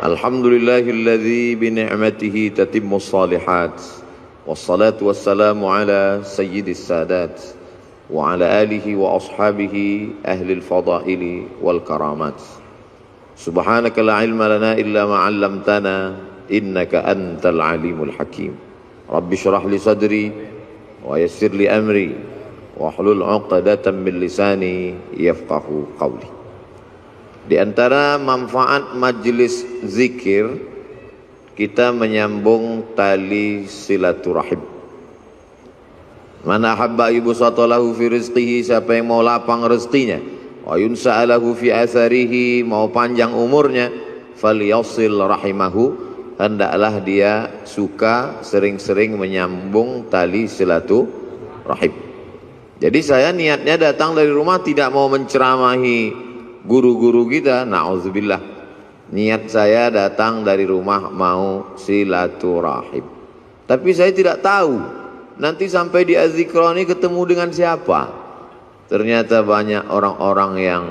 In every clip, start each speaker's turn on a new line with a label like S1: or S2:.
S1: Alhamdulillahilladzi bi ni'matihi tatimmus shalihat. Wassalatu wassalamu ala sayyidis sadat wa ala alihi wa ashabihi ahlil fadaili wal karamat. Subhanaka la ilma lana illa ma 'allamtana innaka antal alimul hakim. Rabbi shrah li sadri wa yassir li amri wahlul 'uqdatam min lisani yafqahu qawli. Di antara manfaat majelis zikir, kita menyambung tali silaturahim. Man ahabba yubsatalahu fi rizqihi, siapa yang mau lapang rezekinya, wa yunsa'alahu fi atharihi, mau panjang umurnya, falyasil rahimahu, hendaklah dia suka sering-sering menyambung tali silaturahim. Jadi saya niatnya datang dari rumah tidak mau menceramahi guru-guru kita, na'udzubillah. Niat saya datang dari rumah mau silaturahim. Tapi saya tidak tahu nanti sampai di Az-Zikrani ketemu dengan siapa. Ternyata banyak orang-orang yang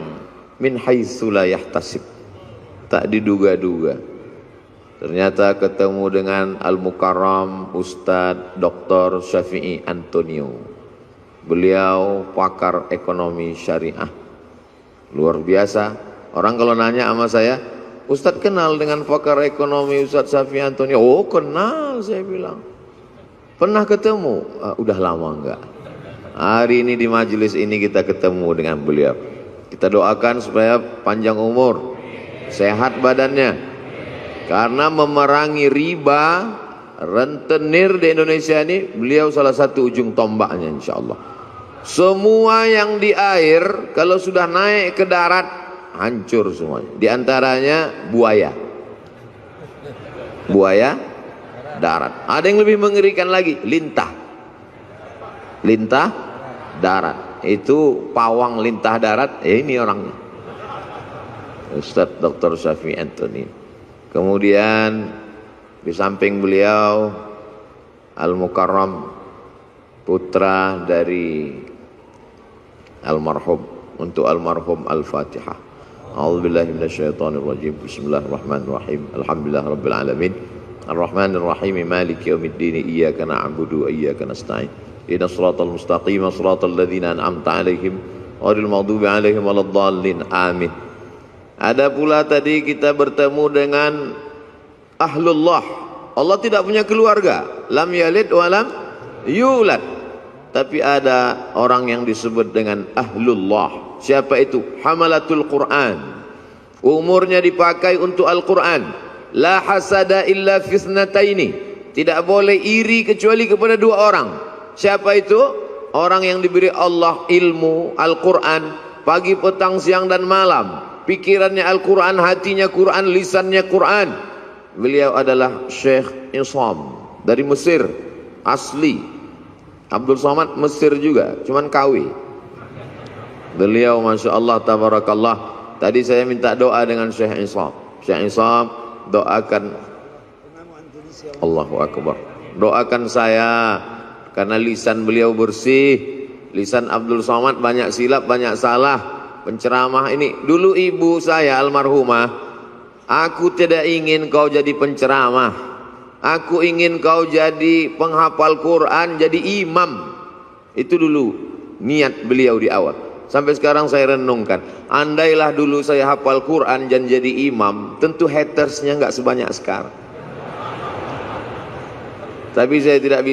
S1: min haitsu la yahtasib, tak diduga-duga. Ternyata ketemu dengan Al-Mukarram Ustadz Dr. Syafi'i Antonio. Beliau pakar ekonomi syariah. Luar biasa. Orang kalau nanya sama saya, Ustadz kenal dengan pakar ekonomi Ustadz Syafi'i Antonio? Oh kenal, saya bilang. Pernah ketemu? Udah lama enggak. Hari ini di majelis ini kita ketemu dengan beliau. Kita doakan supaya panjang umur, sehat badannya. Karena memerangi riba, rentenir di Indonesia ini, beliau salah satu ujung tombaknya insya Allah. Semua yang di air kalau sudah naik ke darat hancur semuanya. Di antaranya buaya. Buaya darat. Ada yang lebih mengerikan lagi, lintah. Lintah darat. Itu pawang lintah darat, ini orangnya. Ustadz Dr. Syafi'i Anthony. Kemudian di samping beliau Al-Mukarram, putra dari almarhum, untuk almarhum Al-Fatihah. A'udzubillahi minasyaitonirrajim. Bismillahirrahmanirrahim. Alhamdulillahirabbil alamin. Arrahmanirrahim. Maliki yaumiddin. Iyyaka na'budu wa iyyaka nasta'in. Ihdinas siratal mustaqim, siratal ladzina an'amta 'alaihim ghairil maghdubi 'alaihim waladdallin. Amin. Ada pula tadi kita bertemu dengan ahlullah. Allah tidak punya keluarga. Lam yalid wa lam yulad. Tapi ada orang yang disebut dengan ahlullah. Siapa itu? Hamalatul Quran. Umurnya dipakai untuk Al-Quran. La hasada illa fisnataini. Tidak boleh iri kecuali kepada dua orang. Siapa itu? Orang yang diberi Allah ilmu Al-Quran, pagi, petang, siang dan malam. Pikirannya Al-Quran, hatinya Quran, lisannya Quran. Beliau adalah Syekh Isam dari Mesir asli. Abdul Somad Mesir juga, cuman KW. Beliau Masya Allah tabarakallah. Tadi saya minta doa dengan Syekh Isam. Syekh Isam doakan, Allahu Akbar, doakan saya karena lisan beliau bersih. Lisan Abdul Somad banyak silap, banyak salah. Penceramah ini, dulu ibu saya almarhumah, aku tidak ingin kau jadi penceramah, aku ingin kau jadi penghafal Quran, jadi imam. Itu dulu niat beliau di awal. Sampai sekarang saya renungkan, andailah dulu saya hafal Quran dan jadi imam, tentu hatersnya nggak sebanyak sekarang. Tapi saya tidak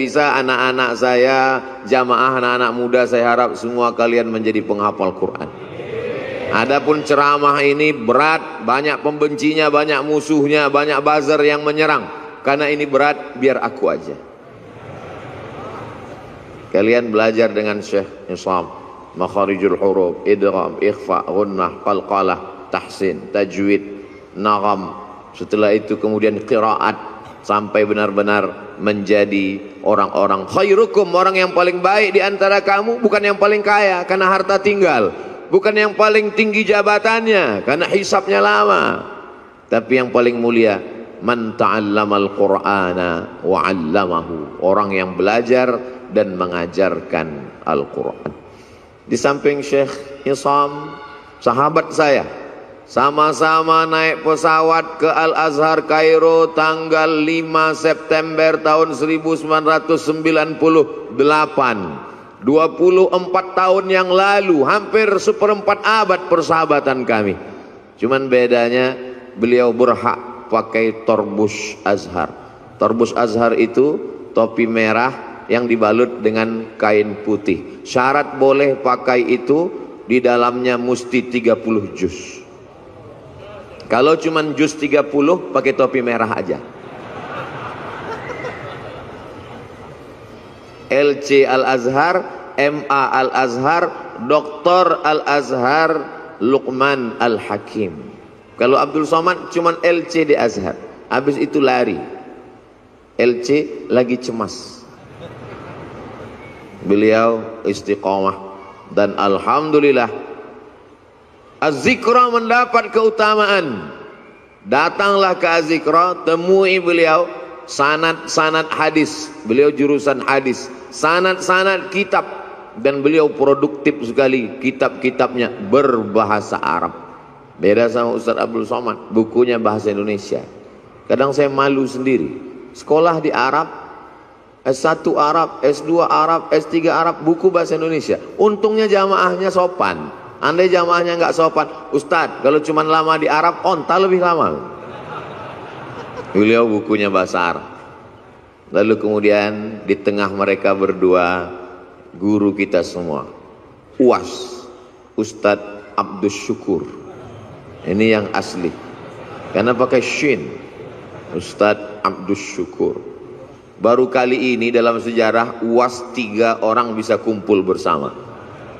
S1: bisa, anak-anak saya, jamaah anak-anak muda, saya harap semua kalian menjadi penghafal Quran. Adapun ceramah ini berat, banyak pembencinya, banyak musuhnya, banyak buzzer yang menyerang. Karena ini berat, biar aku aja. Kalian belajar dengan Syekh Isam, makharijul huruf, idgham, ikhfa, ghunnah, qalqalah, tahsin, tajwid, nagham. Setelah itu kemudian qiraat, sampai benar-benar menjadi orang-orang khairukum, orang yang paling baik di antara kamu, bukan yang paling kaya karena harta tinggal, bukan yang paling tinggi jabatannya karena hisabnya lama, tapi yang paling mulia man ta'allamal qur'ana wa 'allamahu, orang yang belajar dan mengajarkan Al-Quran. Di samping Syekh Isam, sahabat saya sama-sama naik pesawat ke Al-Azhar Kairo tanggal 5 September tahun 1998. 24 tahun yang lalu, hampir seperempat abad persahabatan kami. Cuman bedanya beliau berhak pakai torbus Azhar. Torbus Azhar itu topi merah yang dibalut dengan kain putih. Syarat boleh pakai itu, di dalamnya mesti 30 juz. Kalau cuman juz 30, pakai topi merah aja. LC Al-Azhar, MA Al-Azhar, Dr. Al-Azhar, Luqman Al-Hakim. Kalau Abdul Somad cuman LC di Azhar, habis itu lari. LC lagi cemas. Beliau istiqomah, dan alhamdulillah Az-Zikra mendapat keutamaan. Datanglah ke Az-Zikra, temui beliau sanad-sanad hadis. Beliau jurusan hadis, sanad-sanad kitab, dan beliau produktif sekali. Kitab-kitabnya berbahasa Arab. Beda sama Ustaz Abdul Somad, bukunya bahasa Indonesia. Kadang saya malu sendiri. Sekolah di Arab, S1 Arab, S2 Arab, S3 Arab, buku bahasa Indonesia. Untungnya jamaahnya sopan. Andai jamaahnya nggak sopan, Ustadz, kalau cuma lama di Arab, onta lebih lama. Beliau bukunya bahasa Arab. Lalu kemudian di tengah mereka berdua, guru kita semua, UAS, Ustadz Abdus Syukur. Ini yang asli, karena pakai shin, Ustadz Abdus Syukur. Baru kali ini dalam sejarah UAS 3 orang bisa kumpul bersama.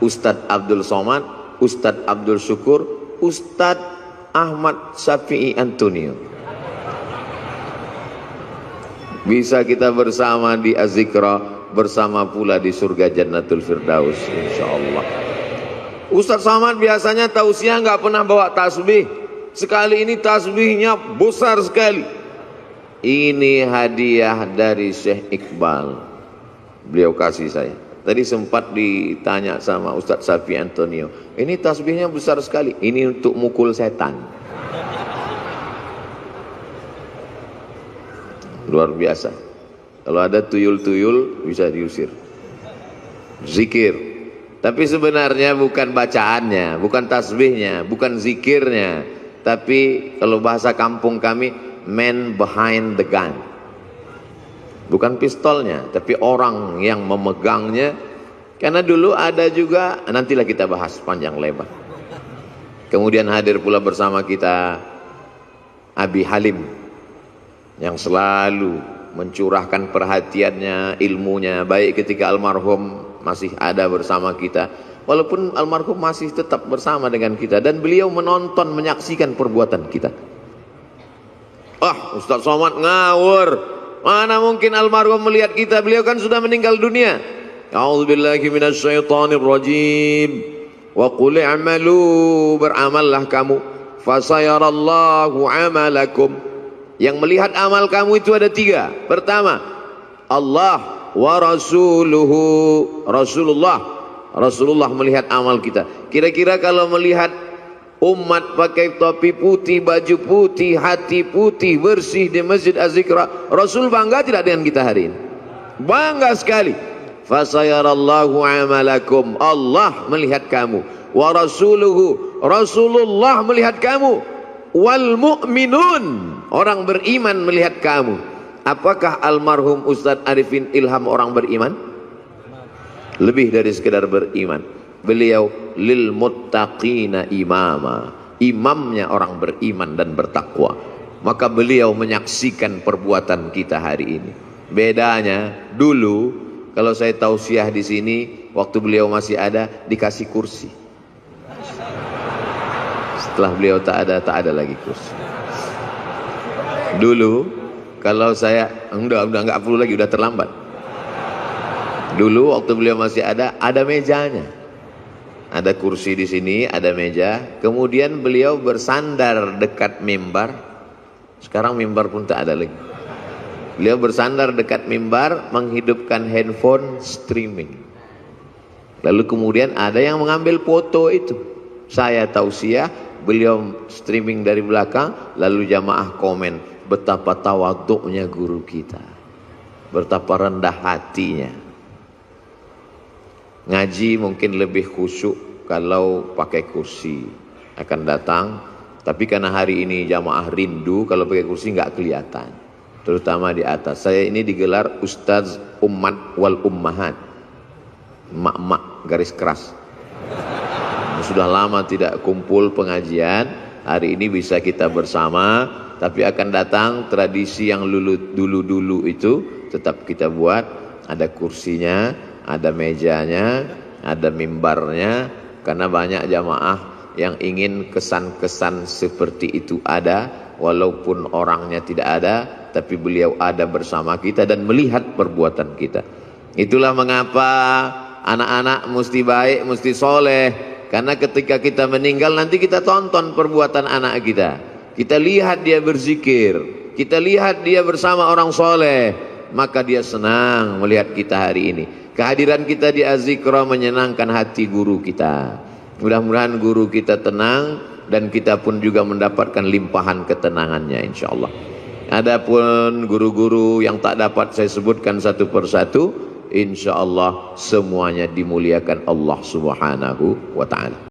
S1: Ustadz Abdul Somad, Ustadz Abdul Syukur, Ustadz Ahmad Syafi'i Antonio. Bisa kita bersama di Az-Zikra, bersama pula di surga Jannatul Firdaus, insyaallah. Ustadz Somad biasanya tausiah nggak pernah bawa tasbih. Sekali ini tasbihnya besar sekali. Ini hadiah dari Syekh Iqbal. Beliau kasih saya. Tadi sempat ditanya sama Ustadz Syafi'i Antonio, ini tasbihnya besar sekali. Ini untuk mukul setan. Luar biasa. Kalau ada tuyul-tuyul bisa diusir. Zikir. Tapi sebenarnya bukan bacaannya, bukan tasbihnya, bukan zikirnya. Tapi kalau bahasa kampung kami, man behind the gun. Bukan pistolnya, tapi orang yang memegangnya. Karena dulu ada juga, nantilah kita bahas panjang lebar. Kemudian hadir pula bersama kita Abi Halim, yang selalu mencurahkan perhatiannya, ilmunya, baik ketika almarhum masih ada bersama kita, walaupun almarhum masih tetap bersama dengan kita, dan beliau menonton, menyaksikan perbuatan kita. Ustaz Somad ngawur, mana mungkin almarhum melihat kita, beliau kan sudah meninggal dunia. A'udzubillahi minasyaitonir rajim. Wa qul i'malu, beramallah kamu, fasayarallahu amalakum. Yang melihat amal kamu itu ada 3. Pertama, Allah wa rasuluhu, Rasulullah melihat amal kita. Kira-kira kalau melihat umat pakai topi putih, baju putih, hati putih, bersih di Masjid Az-Zikra, Rasul bangga tidak dengan kita hari ini? Bangga sekali. Fasayarallahu amalakum, Allah melihat kamu, wa rasuluhu, Rasulullah melihat kamu, wal mu'minun, orang beriman melihat kamu. Apakah almarhum Ustadz Arifin Ilham orang beriman? Lebih dari sekedar beriman. Beliau lil muttaqina imama, imamnya orang beriman dan bertakwa. Maka beliau menyaksikan perbuatan kita hari ini. Bedanya dulu, kalau saya tausiah di sini, waktu beliau masih ada, dikasih kursi. Setelah beliau tak ada lagi kursi. Dulu kalau saya udah nggak perlu lagi, udah terlambat. Dulu waktu beliau masih ada mejanya, ada kursi di sini, ada meja. Kemudian beliau bersandar dekat mimbar. Sekarang mimbar pun tak ada lagi. Beliau bersandar dekat mimbar, menghidupkan handphone streaming. Lalu kemudian ada yang mengambil foto itu. Saya tausiah, beliau streaming dari belakang, lalu jamaah komen betapa tawaduknya guru kita, betapa rendah hatinya. Ngaji mungkin lebih khusyuk kalau pakai kursi akan datang, tapi karena hari ini jamaah rindu, kalau pakai kursi nggak kelihatan, terutama di atas. Saya ini digelar Ustaz Ummat wal Ummahat, mak-mak garis keras. Sudah lama tidak kumpul pengajian, hari ini bisa kita bersama, tapi akan datang tradisi yang dulu-dulu itu tetap kita buat, ada kursinya, ada mejanya, ada mimbarnya, karena banyak jamaah yang ingin kesan-kesan seperti itu ada, walaupun orangnya tidak ada, tapi beliau ada bersama kita dan melihat perbuatan kita. Itulah mengapa anak-anak mesti baik, mesti soleh, karena ketika kita meninggal nanti kita tonton perbuatan anak kita. Kita lihat dia berzikir, kita lihat dia bersama orang soleh, maka dia senang melihat kita hari ini. Kehadiran kita di Az-Zikra menyenangkan hati guru kita. Mudah-mudahan guru kita tenang dan kita pun juga mendapatkan limpahan ketenangannya insyaallah. Adapun guru-guru yang tak dapat saya sebutkan satu persatu, insyaallah semuanya dimuliakan Allah Subhanahu wa taala.